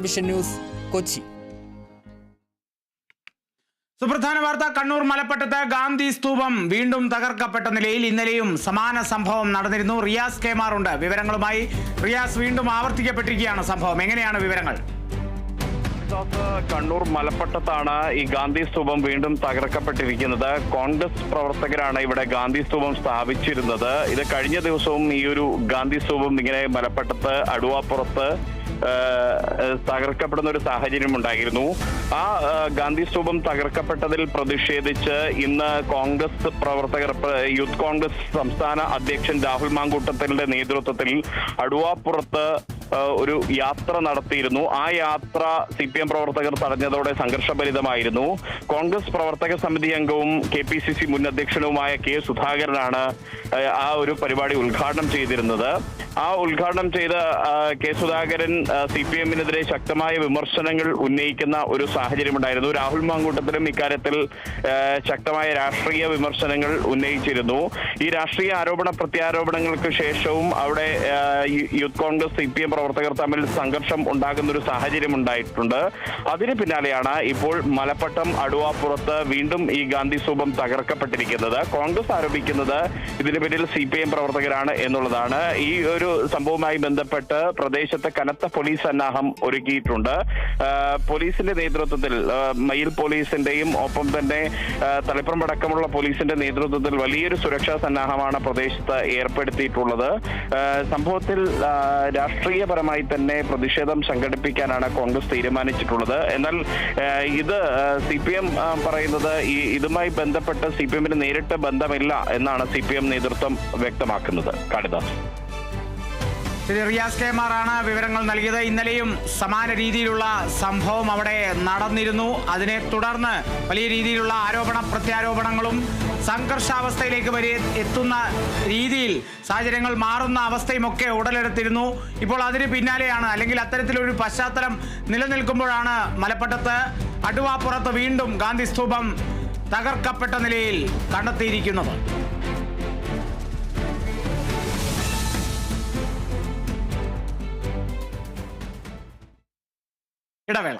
Vision news Kochi. സുപ്രധാന വാർത്ത. കണ്ണൂർ മലപ്പട്ടത്ത് ഗാന്ധി സ്തൂപം വീണ്ടും തകർക്കപ്പെട്ട നിലയിൽ ഇന്നലെയും സമാന സംഭവം നടന്നിരുന്നു. റിയാസ് കേമാർ ഉണ്ട് വിവരങ്ങളുമായി. റിയാസ്, വീണ്ടും ആവർത്തിക്കപ്പെട്ടിരിക്കുകയാണ് സംഭവം. എങ്ങനെയാണ് വിവരങ്ങൾ? കണ്ണൂർ മലപ്പട്ടത്താണ് ഈ ഗാന്ധി സ്തൂപം വീണ്ടും തകർക്കപ്പെട്ടിരിക്കുന്നത്. കോൺഗ്രസ് പ്രവർത്തകരാണ് ഇവിടെ ഗാന്ധി സ്തൂപം സ്ഥാപിച്ചിരുന്നത്. ഇത് കഴിഞ്ഞ ദിവസവും ഈ ഒരു ഗാന്ധി സ്തൂപം ഇങ്ങനെ മലപ്പട്ടത്ത് അടുവാപ്പുറത്ത് തകർക്കപ്പെടുന്ന ഒരു സാഹചര്യം ഉണ്ടായിരുന്നു. ആ ഗാന്ധി സ്തൂപം തകർക്കപ്പെട്ടതിൽ പ്രതിഷേധിച്ച് ഇന്ന് കോൺഗ്രസ് പ്രവർത്തകർ, യൂത്ത് കോൺഗ്രസ് സംസ്ഥാന അധ്യക്ഷൻ രാഹുൽ മാങ്കൂട്ടത്തിന്റെ നേതൃത്വത്തിൽ അടുവാപ്പുറത്ത് ഒരു യാത്ര നടത്തിയിരുന്നു. ആ യാത്ര CPM പ്രവർത്തകർ തടഞ്ഞതോടെ സംഘർഷഭരിതമായിരുന്നു. കോൺഗ്രസ് പ്രവർത്തക സമിതി അംഗവും KPCC മുൻ അധ്യക്ഷനുമായ K സുധാകരനാണ് ആ ഒരു പരിപാടി ഉദ്ഘാടനം ചെയ്തിരുന്നത്. ആ ഉദ്ഘാടനം ചെയ്ത K സുധാകരൻ CPMനെതിരെ ശക്തമായ വിമർശനങ്ങൾ ഉന്നയിക്കുന്ന ഒരു സാഹചര്യമുണ്ടായിരുന്നു. രാഹുൽ മാങ്കൂട്ടത്തിലും ഇക്കാര്യത്തിൽ ശക്തമായ രാഷ്ട്രീയ വിമർശനങ്ങൾ ഉന്നയിച്ചിരുന്നു. ഈ രാഷ്ട്രീയ ആരോപണ പ്രത്യാരോപണങ്ങൾക്ക് ശേഷവും അവിടെ യൂത്ത് കോൺഗ്രസ് CPM പ്രവർത്തകർ തമ്മിൽ സംഘർഷം ഉണ്ടാകുന്ന ഒരു സാഹചര്യം ഉണ്ടായിട്ടുണ്ട്. അതിന് പിന്നാലെയാണ് ഇപ്പോൾ മലപ്പട്ടം അടുവാപ്പുറത്ത് വീണ്ടും ഈ ഗാന്ധി സ്തൂപം തകർക്കപ്പെട്ടിരിക്കുന്നത്. കോൺഗ്രസ് ആരോപിക്കുന്നത് ഇതിന് പിന്നിൽ CPM പ്രവർത്തകരാണ് എന്നുള്ളതാണ്. ഈ ഒരു സംഭവവുമായി ബന്ധപ്പെട്ട് പ്രദേശത്തെ കനത്ത പോലീസ് സന്നാഹം ഒരുക്കിയിട്ടുണ്ട്. പോലീസിന്റെ നേതൃത്വത്തിൽ, മയിൽ പോലീസിന്റെയും ഒപ്പം തന്നെ തളിപ്പറമ്പ് അടക്കമുള്ള പോലീസിന്റെ നേതൃത്വത്തിൽ വലിയൊരു സുരക്ഷാ സന്നാഹമാണ് പ്രദേശത്ത് ഏർപ്പെടുത്തിയിട്ടുള്ളത്. സംഭവത്തിൽ രാഷ്ട്രീയപരമായി തന്നെ പ്രതിഷേധം സംഘടിപ്പിക്കാനാണ് കോൺഗ്രസ് തീരുമാനിച്ചിട്ടുള്ളത്. എന്നാൽ ഇത് CPM പറയുന്നത് ഇതുമായി ബന്ധപ്പെട്ട് CPMന് നേരിട്ട് ബന്ധമില്ല എന്നാണ് CPM നേതൃത്വം വ്യക്തമാക്കുന്നത്. കാളിദാസ്. റിയാസ് കേമാറാണ് വിവരങ്ങൾ നൽകിയത്. ഇന്നലെയും സമാന രീതിയിലുള്ള സംഭവം അവിടെ നടന്നിരുന്നു. അതിനെ തുടർന്ന് വലിയ രീതിയിലുള്ള ആരോപണ പ്രത്യാരോപണങ്ങളും സംഘർഷാവസ്ഥയിലേക്ക് വരെ എത്തുന്ന രീതിയിൽ സാഹചര്യങ്ങൾ മാറുന്ന അവസ്ഥയുമൊക്കെ ഉടലെടുത്തിരുന്നു. ഇപ്പോൾ അതിന് പിന്നാലെയാണ്, അല്ലെങ്കിൽ അത്തരത്തിലൊരു പശ്ചാത്തലം നിലനിൽക്കുമ്പോഴാണ് മലപ്പട്ടത്ത് അടുവാപ്പുറത്ത് വീണ്ടും ഗാന്ധി സ്തൂപം തകർക്കപ്പെട്ട നിലയിൽ കണ്ടെത്തിയിരിക്കുന്നത്. ഇടവേള.